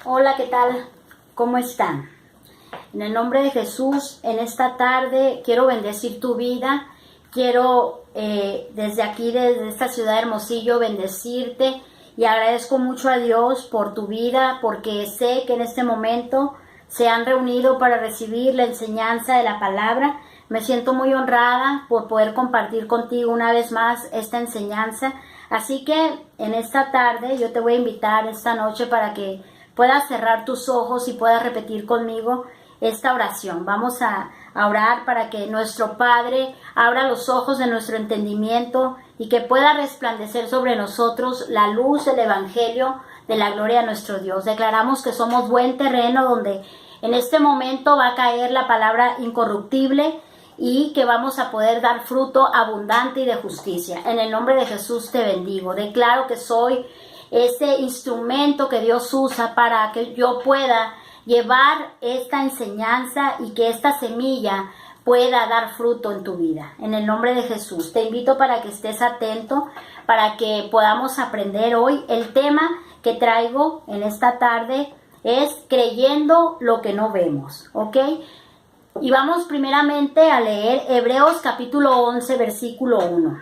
Hola, ¿qué tal? ¿Cómo están? En el nombre de Jesús, en esta tarde quiero bendecir tu vida. Quiero desde aquí, desde esta ciudad de Hermosillo, bendecirte y agradezco mucho a Dios por tu vida, porque sé que en este momento se han reunido para recibir la enseñanza de la palabra. Me siento muy honrada por poder compartir contigo una vez más esta enseñanza. Así que en esta tarde yo te voy a invitar esta noche para que puedas cerrar tus ojos y puedas repetir conmigo esta oración. Vamos a orar para que nuestro Padre abra los ojos de nuestro entendimiento y que pueda resplandecer sobre nosotros la luz del Evangelio de la gloria de nuestro Dios. Declaramos que somos buen terreno donde en este momento va a caer la palabra incorruptible y que vamos a poder dar fruto abundante y de justicia. En el nombre de Jesús te bendigo. Declaro que soy ese instrumento que Dios usa para que yo pueda llevar esta enseñanza y que esta semilla pueda dar fruto en tu vida. En el nombre de Jesús te invito para que estés atento, para que podamos aprender hoy. El tema que traigo en esta tarde es creyendo lo que no vemos, ¿ok? Y vamos primeramente a leer Hebreos capítulo 11, versículo 1.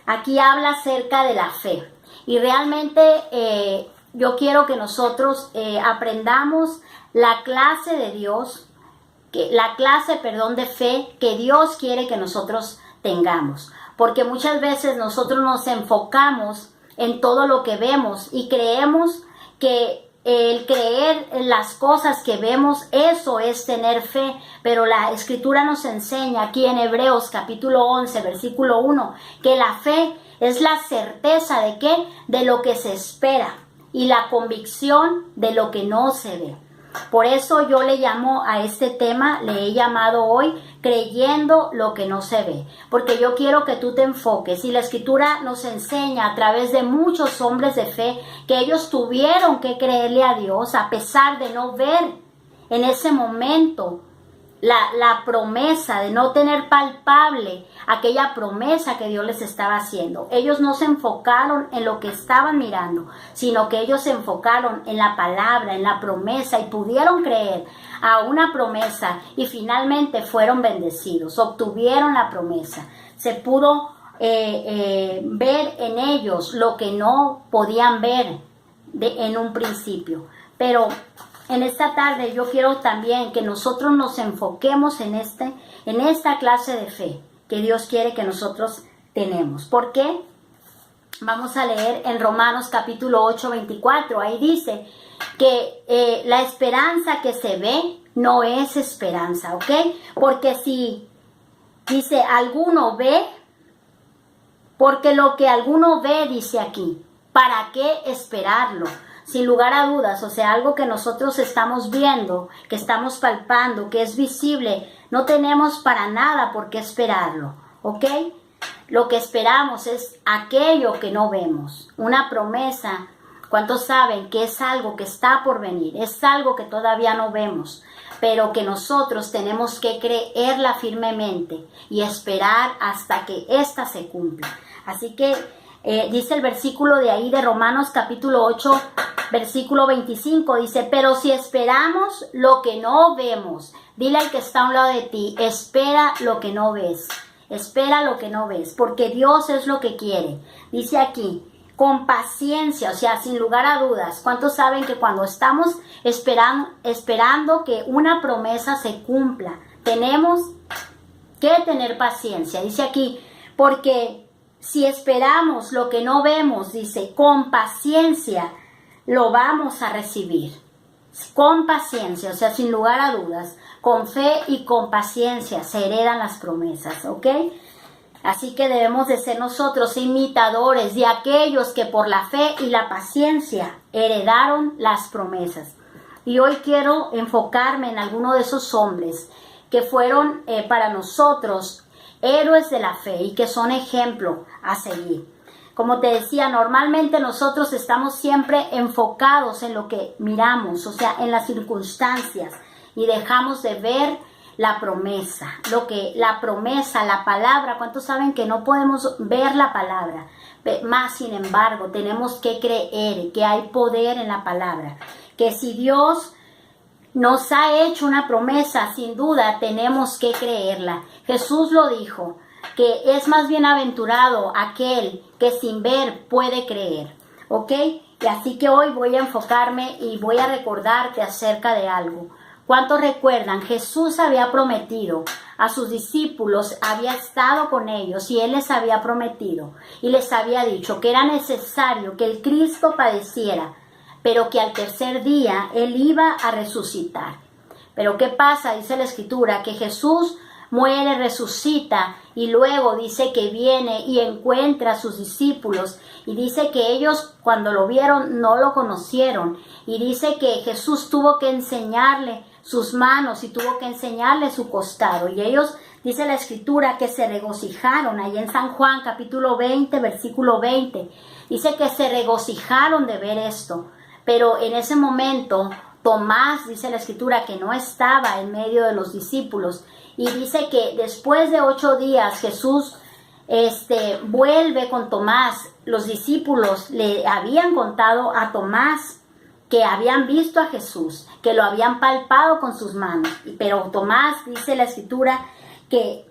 Aquí habla acerca de la fe. Y realmente yo quiero que nosotros aprendamos la clase de Dios, la clase de fe que Dios quiere que nosotros tengamos. Porque muchas veces nosotros nos enfocamos en todo lo que vemos y creemos que el creer en las cosas que vemos, eso es tener fe. Pero la Escritura nos enseña aquí en Hebreos capítulo 11, versículo 1, que la fe es la certeza de ¿qué? De lo que se espera y la convicción de lo que no se ve. Por eso yo le llamo a este tema, le he llamado hoy, creyendo lo que no se ve. Porque yo quiero que tú te enfoques. Y la Escritura nos enseña a través de muchos hombres de fe que ellos tuvieron que creerle a Dios a pesar de no ver en ese momento la promesa, de no tener palpable aquella promesa que Dios les estaba haciendo. Ellos no se enfocaron en lo que estaban mirando, sino que ellos se enfocaron en la palabra, en la promesa, y pudieron creer a una promesa y finalmente fueron bendecidos, obtuvieron la promesa. Se pudo ver en ellos lo que no podían ver en un principio. Pero en esta tarde yo quiero también que nosotros nos enfoquemos en esta clase de fe que Dios quiere que nosotros tenemos. ¿Por qué? Vamos a leer en Romanos capítulo 8, 24. Ahí dice que la esperanza que se ve no es esperanza, ¿ok? Porque si dice alguno ve, porque lo que alguno ve, dice aquí, ¿para qué esperarlo? Sin lugar a dudas, o sea, algo que nosotros estamos viendo, que estamos palpando, que es visible, no tenemos para nada por qué esperarlo, ¿ok? Lo que esperamos es aquello que no vemos, una promesa. ¿Cuántos saben que es algo que está por venir? Es algo que todavía no vemos, pero que nosotros tenemos que creerla firmemente y esperar hasta que ésta se cumpla. Así que dice el versículo de ahí de Romanos capítulo 8, versículo 25, dice, pero si esperamos lo que no vemos, dile al que está a un lado de ti, espera lo que no ves, espera lo que no ves, porque Dios es lo que quiere. Dice aquí, con paciencia, o sea, sin lugar a dudas. ¿Cuántos saben que cuando estamos esperando que una promesa se cumpla, tenemos que tener paciencia? Dice aquí, porque si esperamos lo que no vemos, dice, con paciencia lo vamos a recibir. Con paciencia, o sea, sin lugar a dudas, con fe y con paciencia se heredan las promesas, ¿ok? Así que debemos de ser nosotros imitadores de aquellos que por la fe y la paciencia heredaron las promesas. Y hoy quiero enfocarme en alguno de esos hombres que fueron para nosotros héroes de la fe y que son ejemplo a seguir. Como te decía, normalmente nosotros estamos siempre enfocados en lo que miramos, o sea, en las circunstancias, y dejamos de ver la promesa, la palabra. ¿Cuántos saben que no podemos ver la palabra? Más sin embargo, tenemos que creer que hay poder en la palabra, que si Dios nos ha hecho una promesa, sin duda tenemos que creerla. Jesús lo dijo, que es más bienaventurado aquel que sin ver puede creer, ¿ok? Y así que hoy voy a enfocarme y voy a recordarte acerca de algo. ¿Cuántos recuerdan? Jesús había prometido a sus discípulos, había estado con ellos y Él les había prometido y les había dicho que era necesario que el Cristo padeciera, pero que al tercer día Él iba a resucitar. Pero ¿qué pasa? Dice la Escritura que Jesús muere, resucita y luego dice que viene y encuentra a sus discípulos y dice que ellos cuando lo vieron no lo conocieron y dice que Jesús tuvo que enseñarle sus manos y tuvo que enseñarle su costado y ellos, dice la Escritura, que se regocijaron. Ahí en San Juan capítulo 20 versículo 20 dice que se regocijaron de ver esto, pero en ese momento Tomás, dice la Escritura, que no estaba en medio de los discípulos. Y dice que después de 8 días Jesús vuelve con Tomás. Los discípulos le habían contado a Tomás que habían visto a Jesús, que lo habían palpado con sus manos. Pero Tomás, dice la Escritura, que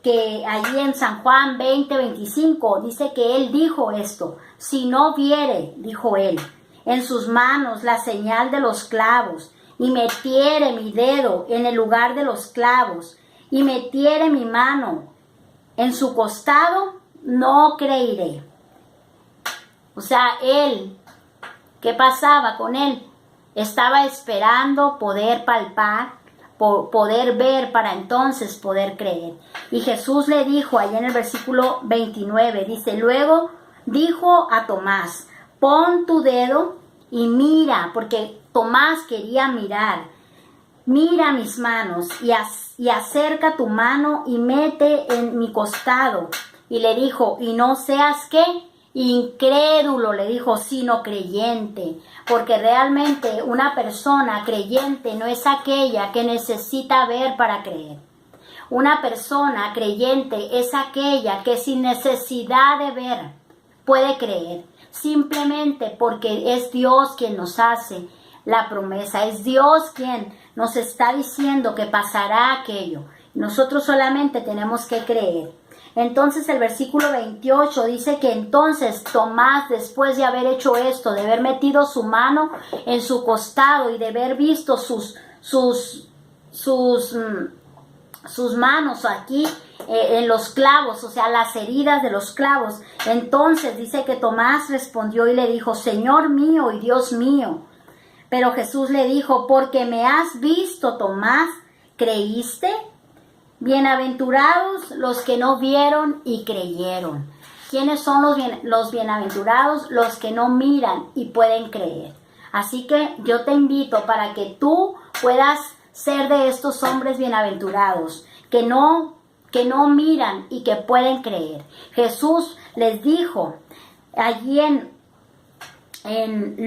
allí en San Juan 20:25 dice que él dijo esto: si no viere, dijo él, en sus manos la señal de los clavos, y metiere mi dedo en el lugar de los clavos, y metiere mi mano en su costado, no creeré. O sea, él, ¿qué pasaba con él? Estaba esperando poder palpar, poder ver para entonces poder creer. Y Jesús le dijo allá en el versículo 29, dice, luego dijo a Tomás, pon tu dedo y mira, porque Tomás quería mirar. Mira mis manos y acerca tu mano y mete en mi costado. Y le dijo, y no seas ¿qué? Incrédulo, le dijo, sino creyente. Porque realmente una persona creyente no es aquella que necesita ver para creer. Una persona creyente es aquella que sin necesidad de ver puede creer. Simplemente porque es Dios quien nos hace la promesa. Es Dios quien nos está diciendo que pasará aquello. Nosotros solamente tenemos que creer. Entonces el versículo 28 dice que entonces Tomás, después de haber hecho esto, de haber metido su mano en su costado y de haber visto sus manos aquí en los clavos, o sea, las heridas de los clavos, entonces dice que Tomás respondió y le dijo, Señor mío y Dios mío. Pero Jesús le dijo, porque me has visto, Tomás, ¿creíste? Bienaventurados los que no vieron y creyeron. ¿Quiénes son los bienaventurados? Los que no miran y pueden creer. Así que yo te invito para que tú puedas ser de estos hombres bienaventurados, que no miran y que pueden creer. Jesús les dijo allí en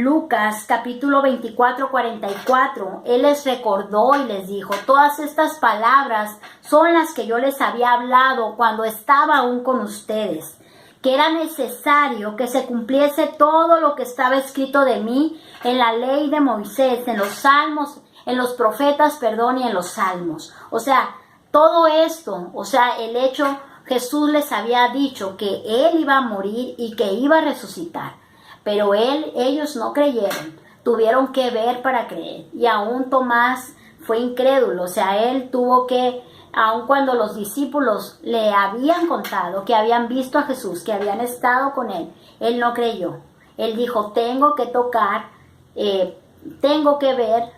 Lucas capítulo 24:44, Él les recordó y les dijo, todas estas palabras son las que yo les había hablado cuando estaba aún con ustedes, que era necesario que se cumpliese todo lo que estaba escrito de mí en la ley de Moisés, en los salmos, en los profetas, y en los salmos. O sea, todo esto, o sea, el hecho, Jesús les había dicho que Él iba a morir y que iba a resucitar. Pero ellos no creyeron, tuvieron que ver para creer. Y aún Tomás fue incrédulo, o sea, él tuvo que, aun cuando los discípulos le habían contado que habían visto a Jesús, que habían estado con él no creyó. Él dijo, tengo que tocar, tengo que ver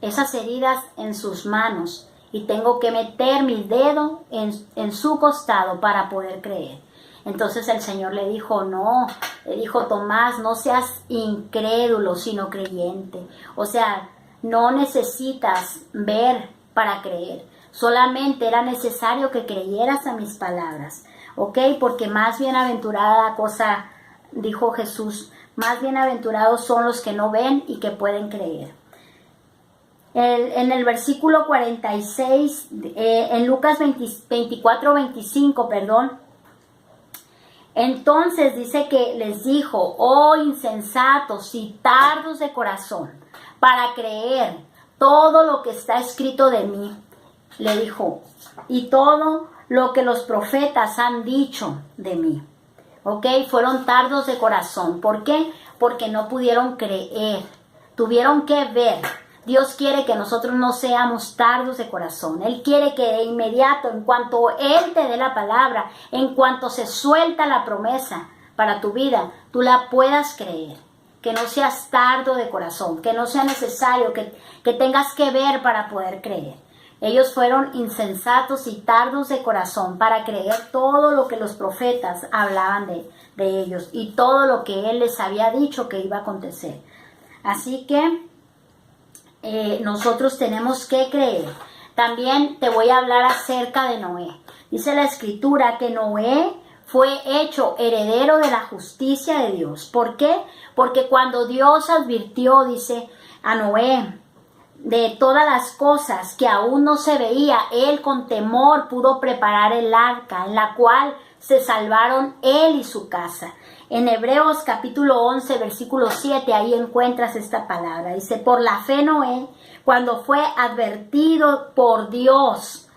esas heridas en sus manos y tengo que meter mi dedo en su costado para poder creer. Entonces el Señor le dijo, no, le dijo, Tomás, no seas incrédulo, sino creyente. O sea, no necesitas ver para creer. Solamente era necesario que creyeras a mis palabras. ¿Ok? Porque más bienaventurada cosa, dijo Jesús, más bienaventurados son los que no ven y que pueden creer. En el versículo 46, en Lucas 24:25, entonces dice que les dijo, oh insensatos y tardos de corazón, para creer todo lo que está escrito de mí, le dijo, y todo lo que los profetas han dicho de mí. ¿Ok? Fueron tardos de corazón. ¿Por qué? Porque no pudieron creer. Tuvieron que ver. Dios quiere que nosotros no seamos tardos de corazón. Él quiere que de inmediato, en cuanto Él te dé la palabra, en cuanto se suelta la promesa para tu vida, tú la puedas creer. Que no seas tardo de corazón, que no sea necesario que tengas que ver para poder creer. Ellos fueron insensatos y tardos de corazón para creer todo lo que los profetas hablaban de ellos y todo lo que Él les había dicho que iba a acontecer. Así que nosotros tenemos que creer. También te voy a hablar acerca de Noé. Dice la Escritura que Noé fue hecho heredero de la justicia de Dios. ¿Por qué? Porque cuando Dios advirtió, dice, a Noé de todas las cosas que aún no se veía, él con temor pudo preparar el arca, en la cual se salvaron él y su casa. En Hebreos capítulo 11, versículo 7, ahí encuentras esta palabra. Dice, por la fe Noé, cuando fue advertido por Dios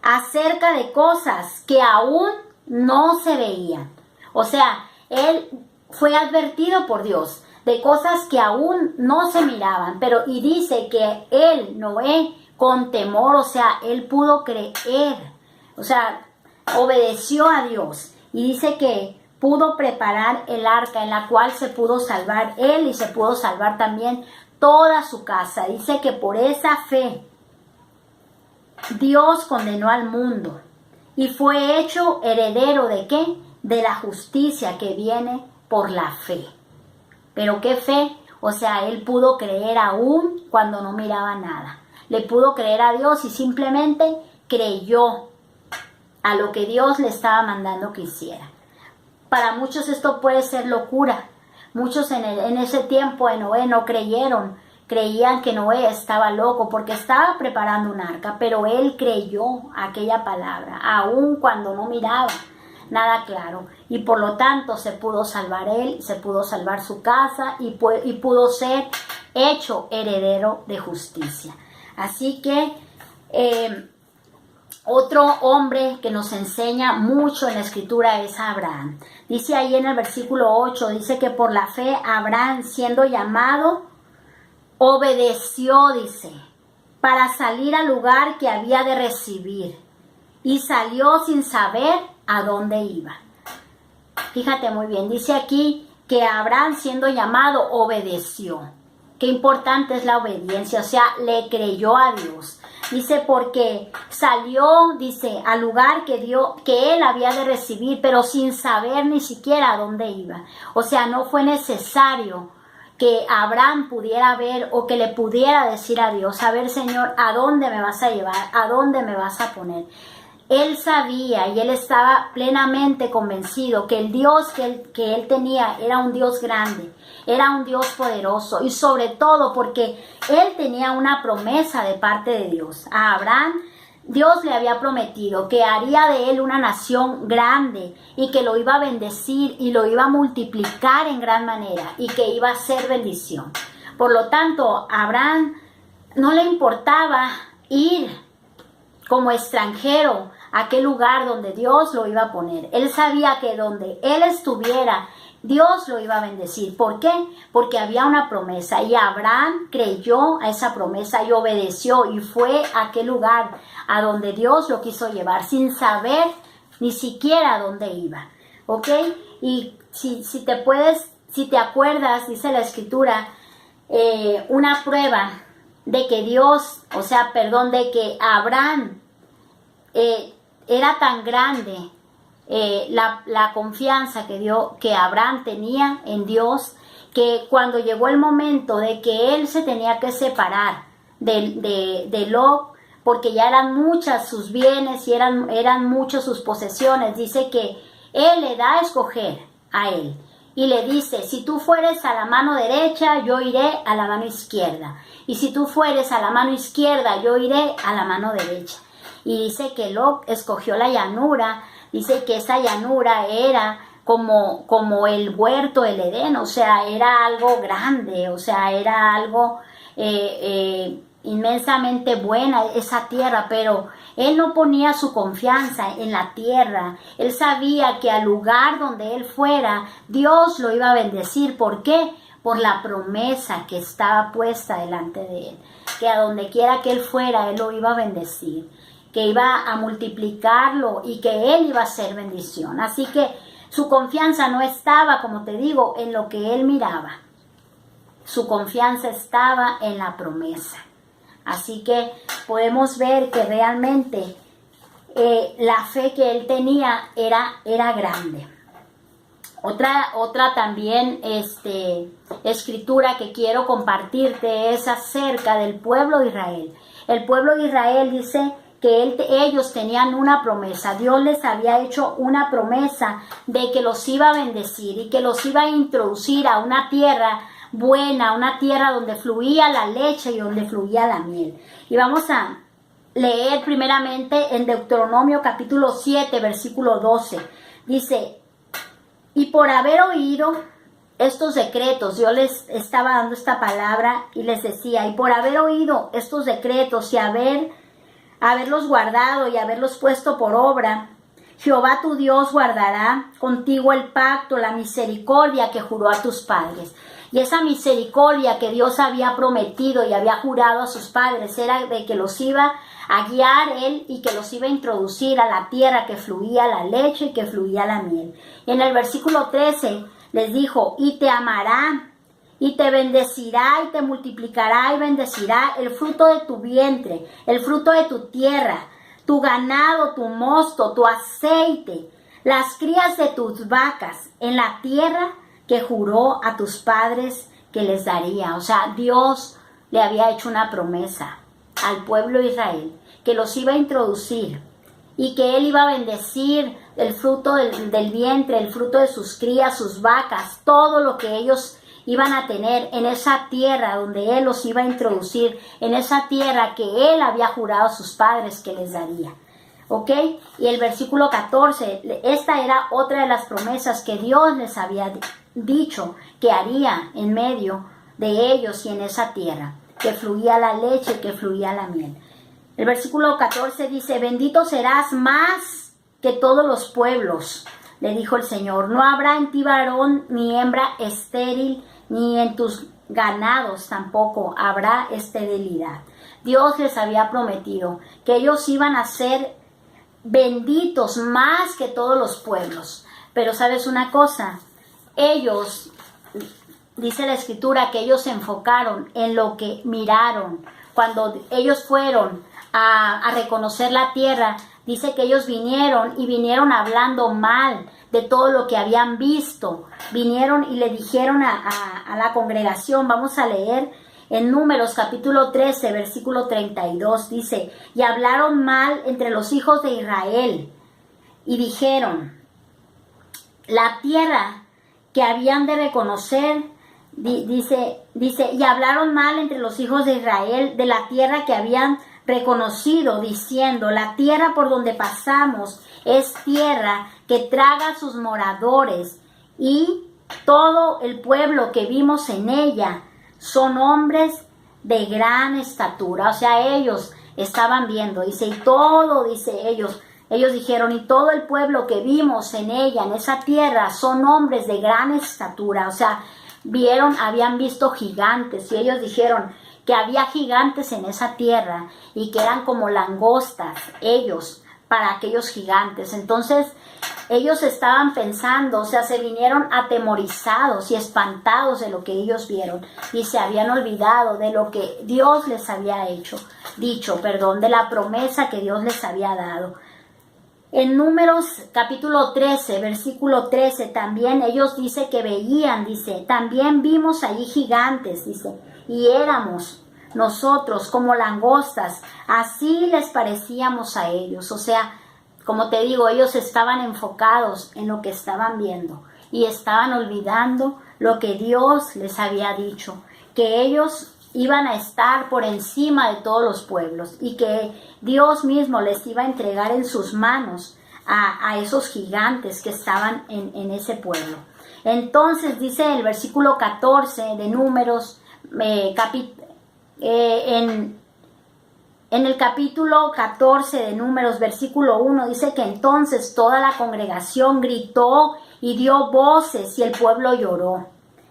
acerca de cosas que aún no se veían. O sea, él fue advertido por Dios de cosas que aún no se miraban, pero y dice que él, Noé, con temor, o sea, él pudo creer, o sea, obedeció a Dios y dice que pudo preparar el arca en la cual se pudo salvar él y se pudo salvar también toda su casa. Dice que por esa fe Dios condenó al mundo y fue hecho heredero ¿de qué? De la justicia que viene por la fe. ¿Pero qué fe? O sea, él pudo creer aún cuando no miraba nada. Le pudo creer a Dios y simplemente creyó a lo que Dios le estaba mandando que hiciera. Para muchos esto puede ser locura. Muchos en ese tiempo de Noé no creyeron. Creían que Noé estaba loco porque estaba preparando un arca, pero él creyó aquella palabra, aun cuando no miraba nada claro. Y por lo tanto se pudo salvar él, se pudo salvar su casa y pudo ser hecho heredero de justicia. Así que otro hombre que nos enseña mucho en la Escritura es Abraham. Dice ahí en el versículo 8, dice que por la fe Abraham, siendo llamado, obedeció, dice, para salir al lugar que había de recibir. Y salió sin saber a dónde iba. Fíjate muy bien, dice aquí que Abraham, siendo llamado, obedeció. Qué importante es la obediencia, o sea, le creyó a Dios. Dice porque salió, dice, al lugar que él había de recibir, pero sin saber ni siquiera a dónde iba. O sea, no fue necesario que Abraham pudiera ver o que le pudiera decir a Dios, a ver, Señor, ¿a dónde me vas a llevar? ¿A dónde me vas a poner? Él sabía y él estaba plenamente convencido que el Dios que él tenía era un Dios grande, era un Dios poderoso y sobre todo porque él tenía una promesa de parte de Dios. A Abraham, Dios le había prometido que haría de él una nación grande y que lo iba a bendecir y lo iba a multiplicar en gran manera y que iba a ser bendición. Por lo tanto, a Abraham no le importaba ir como extranjero a aquel lugar donde Dios lo iba a poner. Él sabía que donde él estuviera, Dios lo iba a bendecir. ¿Por qué? Porque había una promesa y Abraham creyó a esa promesa y obedeció y fue a aquel lugar a donde Dios lo quiso llevar sin saber ni siquiera a dónde iba. ¿Ok? Y si te acuerdas, dice la Escritura, una prueba de que de que Abraham era tan grande la confianza que Abraham tenía en Dios, que cuando llegó el momento de que él se tenía que separar de Lot, porque ya eran muchas sus bienes y eran muchas sus posesiones, dice que él le da a escoger a él y le dice, si tú fueres a la mano derecha, yo iré a la mano izquierda, y si tú fueres a la mano izquierda, yo iré a la mano derecha. Y dice que Lot escogió la llanura, dice que esa llanura era como el huerto del Edén, o sea, era algo grande, o sea, era algo inmensamente buena esa tierra, pero él no ponía su confianza en la tierra. Él sabía que al lugar donde él fuera, Dios lo iba a bendecir. ¿Por qué? Por la promesa que estaba puesta delante de él, que a donde quiera que él fuera, él lo iba a bendecir, que iba a multiplicarlo y que él iba a ser bendición. Así que su confianza no estaba, como te digo, en lo que él miraba. Su confianza estaba en la promesa. Así que podemos ver que realmente la fe que él tenía era grande. Otra también escritura que quiero compartirte es acerca del pueblo de Israel. El pueblo de Israel dice que ellos tenían una promesa. Dios les había hecho una promesa de que los iba a bendecir y que los iba a introducir a una tierra buena, una tierra donde fluía la leche y donde fluía la miel. Y vamos a leer primeramente en Deuteronomio capítulo 7, versículo 12. Dice: y por haber oído estos decretos, Dios les estaba dando esta palabra y les decía, y por haber oído estos decretos y haberlos guardado y haberlos puesto por obra, Jehová tu Dios guardará contigo el pacto, la misericordia que juró a tus padres. Y esa misericordia que Dios había prometido y había jurado a sus padres era de que los iba a guiar él y que los iba a introducir a la tierra que fluía la leche y que fluía la miel. En el versículo 13 les dijo, y te amará, y te bendecirá, y te multiplicará, y bendecirá el fruto de tu vientre, el fruto de tu tierra, tu ganado, tu mosto, tu aceite, las crías de tus vacas, en la tierra que juró a tus padres que les daría. O sea, Dios le había hecho una promesa al pueblo de Israel, que los iba a introducir y que él iba a bendecir el fruto del vientre, el fruto de sus crías, sus vacas, todo lo que ellos iban a tener en esa tierra donde él los iba a introducir, en esa tierra que él había jurado a sus padres que les daría. ¿Ok? Y el versículo 14, esta era otra de las promesas que Dios les había dicho que haría en medio de ellos y en esa tierra, que fluía la leche y que fluía la miel. El versículo 14 dice, bendito serás más que todos los pueblos, le dijo el Señor. No habrá en ti varón ni hembra estéril, ni en tus ganados tampoco habrá esterilidad. Dios les había prometido que ellos iban a ser benditos más que todos los pueblos. Pero ¿sabes una cosa? Ellos, dice la Escritura, que ellos se enfocaron en lo que miraron. Cuando ellos fueron a reconocer la tierra, dice que ellos vinieron hablando mal de todo lo que habían visto. Vinieron y le dijeron a la congregación, vamos a leer en Números capítulo 13, versículo 32, dice, y hablaron mal entre los hijos de Israel y dijeron, la tierra que habían de reconocer, dice, y hablaron mal entre los hijos de Israel de la tierra que habían reconocido, diciendo, la tierra por donde pasamos es tierra que traga a sus moradores, y todo el pueblo que vimos en ella son hombres de gran estatura. O sea, ellos estaban viendo, dice, y todo, dice ellos dijeron, y todo el pueblo que vimos en ella, en esa tierra, son hombres de gran estatura. O sea, habían visto gigantes, y ellos dijeron que había gigantes en esa tierra y que eran como langostas ellos para aquellos gigantes. Entonces ellos estaban pensando, o sea, se vinieron atemorizados y espantados de lo que ellos vieron y se habían olvidado de lo que Dios les había dicho, de la promesa que Dios les había dado. En Números capítulo 13, versículo 13, también ellos dice que veían, dice, también vimos allí gigantes, dice, y éramos nosotros como langostas, así les parecíamos a ellos. O sea, como te digo, ellos estaban enfocados en lo que estaban viendo y estaban olvidando lo que Dios les había dicho, que ellos iban a estar por encima de todos los pueblos y que Dios mismo les iba a entregar en sus manos a esos gigantes que estaban en ese pueblo. Entonces dice el versículo 14 de Números, En el capítulo 14 de Números, versículo 1, dice que entonces toda la congregación gritó y dio voces y el pueblo lloró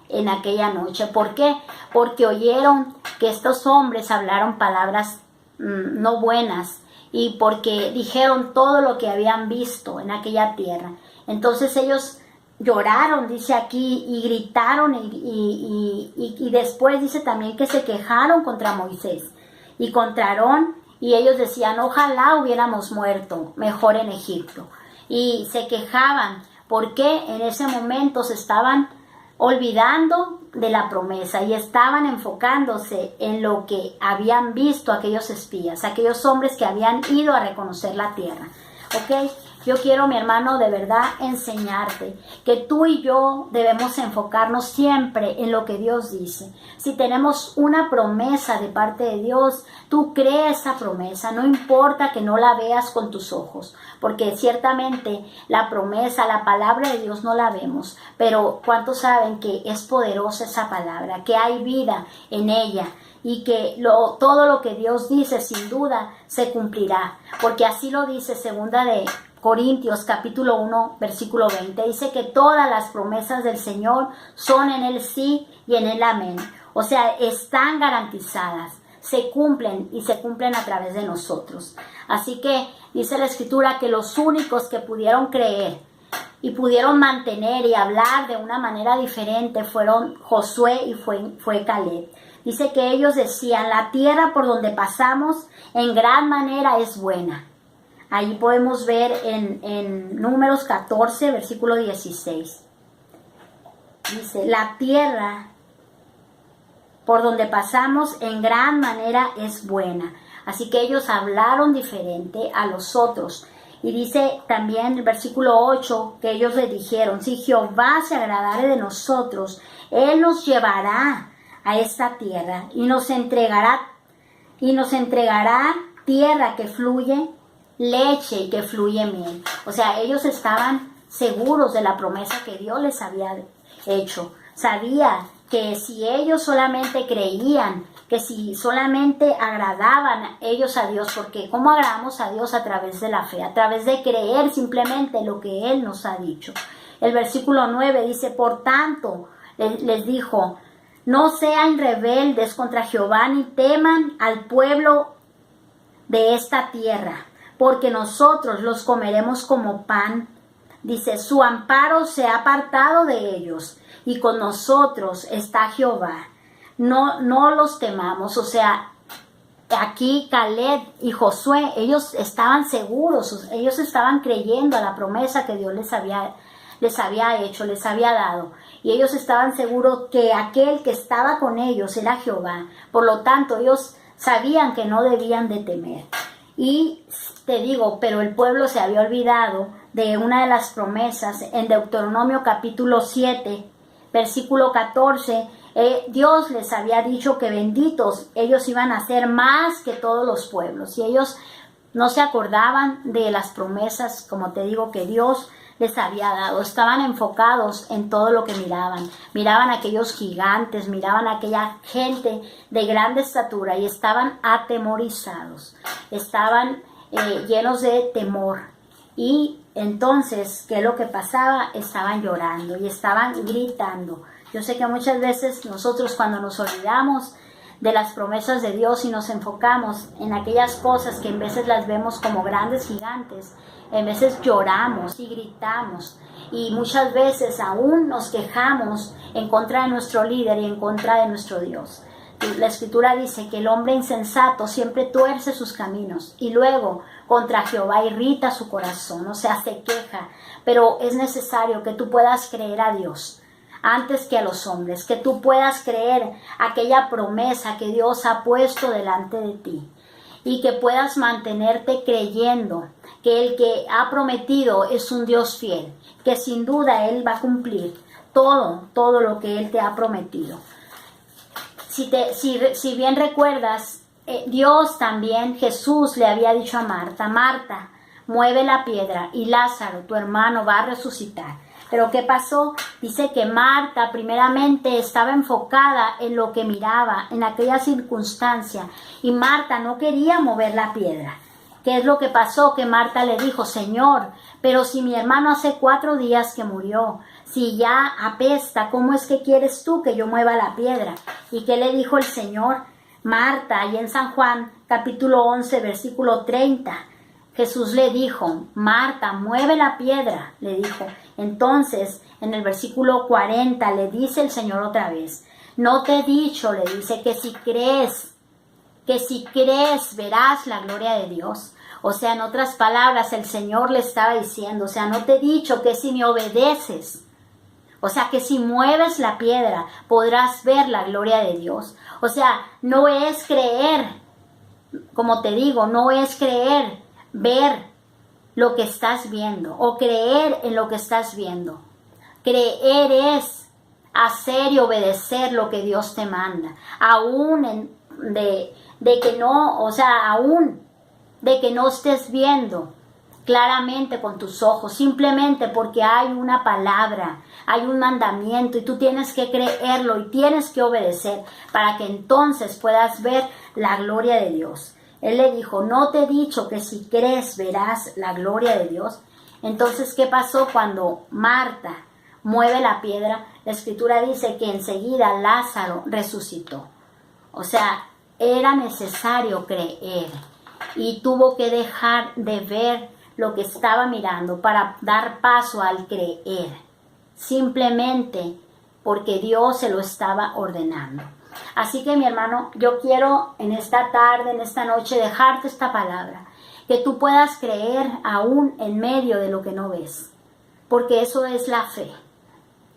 en aquella noche. ¿Por qué? Porque oyeron que estos hombres hablaron palabras no buenas y porque dijeron todo lo que habían visto en aquella tierra. Entonces ellos lloraron, dice aquí, y gritaron y después dice también que se quejaron contra Moisés y contra Aarón, y ellos decían, ojalá hubiéramos muerto mejor en Egipto. Y se quejaban porque en ese momento se estaban olvidando de la promesa y estaban enfocándose en lo que habían visto aquellos espías, aquellos hombres que habían ido a reconocer la tierra. ¿Ok? Yo quiero, mi hermano, de verdad enseñarte que tú y yo debemos enfocarnos siempre en lo que Dios dice. Si tenemos una promesa de parte de Dios, tú crees esa promesa, no importa que no la veas con tus ojos, porque ciertamente la promesa, la palabra de Dios no la vemos, pero ¿cuántos saben que es poderosa esa palabra, que hay vida en ella? Y que todo lo que Dios dice sin duda se cumplirá, porque así lo dice segunda de Corintios capítulo 1 versículo 20, dice que todas las promesas del Señor son en el sí y en el amén, o sea, están garantizadas, se cumplen y se cumplen a través de nosotros. Así que dice la Escritura que los únicos que pudieron creer y pudieron mantener y hablar de una manera diferente fueron Josué y fue Caleb. Dice que ellos decían, la tierra por donde pasamos en gran manera es buena. Ahí podemos ver en Números 14, versículo 16. Dice, la tierra por donde pasamos en gran manera es buena. Así que ellos hablaron diferente a los otros. Y dice también el versículo 8 que ellos le dijeron, si Jehová se agradare de nosotros, Él nos llevará a esta tierra y nos entregará tierra que fluye leche y que fluye miel. O sea, ellos estaban seguros de la promesa que Dios les había hecho. Sabía que si ellos solamente creían, que si solamente agradaban ellos a Dios, porque ¿cómo agradamos a Dios? A través de la fe, a través de creer simplemente lo que Él nos ha dicho. El versículo 9 dice, por tanto, les dijo, no sean rebeldes contra Jehová ni teman al pueblo de esta tierra, porque nosotros los comeremos como pan. Dice, su amparo se ha apartado de ellos y con nosotros está Jehová. No los temamos. O sea, aquí Caleb y Josué, ellos estaban seguros, ellos estaban creyendo a la promesa que Dios les había hecho, les había dado. Y ellos estaban seguros que aquel que estaba con ellos era Jehová. Por lo tanto, ellos sabían que no debían de temer. Y te digo, pero el pueblo se había olvidado de una de las promesas en Deuteronomio capítulo 7, versículo 14. Dios les había dicho que benditos ellos iban a ser más que todos los pueblos. Y ellos no se acordaban de las promesas, como te digo, que Dios les había dado. Estaban enfocados en todo lo que miraban. Miraban a aquellos gigantes, miraban a aquella gente de grande estatura y estaban atemorizados. Estaban llenos de temor. Y entonces, ¿qué es lo que pasaba? Estaban llorando y estaban gritando. Yo sé que muchas veces nosotros cuando nos olvidamos de las promesas de Dios y nos enfocamos en aquellas cosas que en veces las vemos como grandes gigantes, en veces lloramos y gritamos y muchas veces aún nos quejamos en contra de nuestro líder y en contra de nuestro Dios. La Escritura dice que el hombre insensato siempre tuerce sus caminos y luego contra Jehová irrita su corazón, o sea, se queja. Pero es necesario que tú puedas creer a Dios antes que a los hombres, que tú puedas creer aquella promesa que Dios ha puesto delante de ti y que puedas mantenerte creyendo que el que ha prometido es un Dios fiel, que sin duda Él va a cumplir todo lo que Él te ha prometido. Si bien recuerdas, Dios también, Jesús le había dicho a Marta, Marta, mueve la piedra y Lázaro, tu hermano, va a resucitar. Pero ¿qué pasó? Dice que Marta primeramente estaba enfocada en lo que miraba, en aquella circunstancia, y Marta no quería mover la piedra. ¿Qué es lo que pasó? Que Marta le dijo, Señor, pero si mi hermano hace 4 días que murió, si ya apesta, ¿cómo es que quieres tú que yo mueva la piedra? ¿Y qué le dijo el Señor? Marta, y en San Juan, capítulo 11, versículo 30, Jesús le dijo, Marta, mueve la piedra, le dijo. Entonces, en el versículo 40, le dice el Señor otra vez, no te he dicho, le dice, que si crees verás la gloria de Dios. O sea, en otras palabras, el Señor le estaba diciendo, o sea, no te he dicho que si me obedeces, o sea, que si mueves la piedra, podrás ver la gloria de Dios. O sea, no es creer, como te digo, no es creer, ver lo que estás viendo o creer en lo que estás viendo. Creer es hacer y obedecer lo que Dios te manda, aún de que no, o sea, aún de que no estés viendo claramente con tus ojos, simplemente porque hay una palabra, hay un mandamiento y tú tienes que creerlo y tienes que obedecer para que entonces puedas ver la gloria de Dios. Él le dijo, no te he dicho que si crees verás la gloria de Dios. Entonces, ¿qué pasó cuando Marta mueve la piedra? La Escritura dice que enseguida Lázaro resucitó. O sea, era necesario creer y tuvo que dejar de ver lo que estaba mirando para dar paso al creer, simplemente porque Dios se lo estaba ordenando. Así que mi hermano, yo quiero en esta tarde, en esta noche, dejarte esta palabra, que tú puedas creer aún en medio de lo que no ves, porque eso es la fe.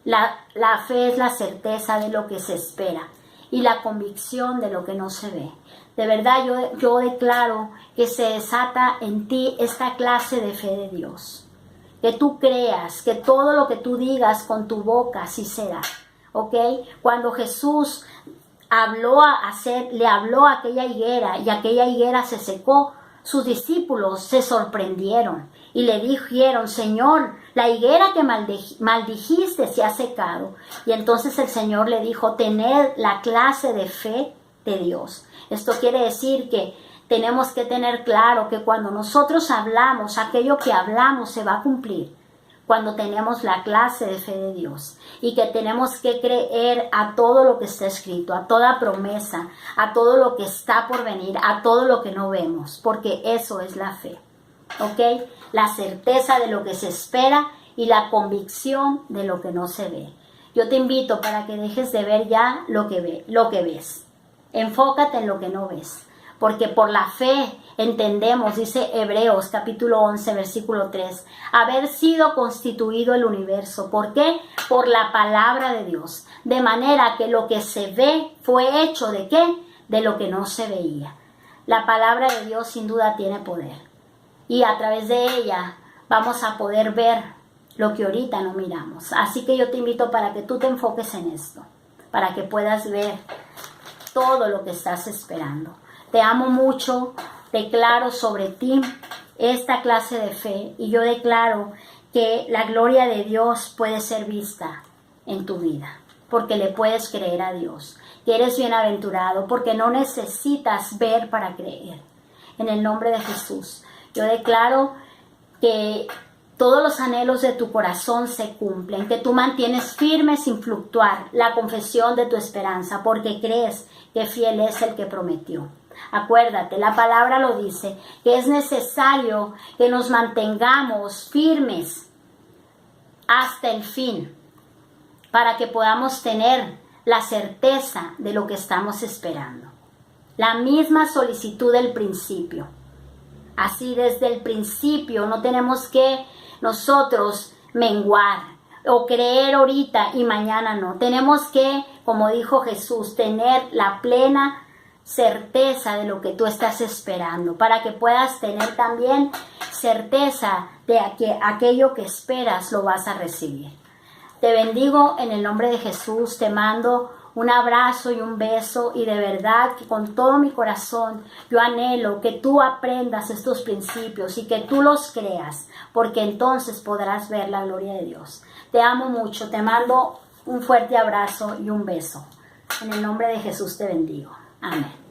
La fe es la certeza de lo que se espera y la convicción de lo que no se ve. De verdad yo declaro que se desata en ti esta clase de fe de Dios. Que tú creas que todo lo que tú digas con tu boca sí será. ¿Ok? Cuando Jesús le habló a aquella higuera y aquella higuera se secó, sus discípulos se sorprendieron y le dijeron, Señor, la higuera que maldijiste se ha secado. Y entonces el Señor le dijo, tened la clase de fe de Dios. Esto quiere decir que tenemos que tener claro que cuando nosotros hablamos, aquello que hablamos se va a cumplir. Cuando tenemos la clase de fe de Dios y que tenemos que creer a todo lo que está escrito, a toda promesa, a todo lo que está por venir, a todo lo que no vemos, porque eso es la fe, ¿ok? La certeza de lo que se espera y la convicción de lo que no se ve. Yo te invito para que dejes de ver ya lo que ves. Enfócate en lo que no ves, porque por la fe entendemos, dice Hebreos capítulo 11, versículo 3, haber sido constituido el universo. ¿Por qué? Por la palabra de Dios. De manera que lo que se ve fue hecho ¿de qué? De lo que no se veía. La palabra de Dios sin duda tiene poder. Y a través de ella vamos a poder ver lo que ahorita no miramos. Así que yo te invito para que tú te enfoques en esto, para que puedas ver todo lo que estás esperando. Te amo mucho, declaro sobre ti esta clase de fe y yo declaro que la gloria de Dios puede ser vista en tu vida, porque le puedes creer a Dios, que eres bienaventurado, porque no necesitas ver para creer. En el nombre de Jesús, yo declaro que todos los anhelos de tu corazón se cumplen, que tú mantienes firme sin fluctuar la confesión de tu esperanza, porque crees que fiel es el que prometió. Acuérdate, la palabra lo dice, que es necesario que nos mantengamos firmes hasta el fin, para que podamos tener la certeza de lo que estamos esperando. La misma solicitud del principio. Así desde el principio no tenemos que nosotros menguar o creer ahorita y mañana no. Tenemos que, como dijo Jesús, tener la plena certeza de lo que tú estás esperando, para que puedas tener también certeza de que aquello que esperas lo vas a recibir. Te bendigo en el nombre de Jesús, te mando un abrazo y un beso, y de verdad que con todo mi corazón yo anhelo que tú aprendas estos principios y que tú los creas, porque entonces podrás ver la gloria de Dios. Te amo mucho, te mando un fuerte abrazo y un beso. En el nombre de Jesús te bendigo. Amén.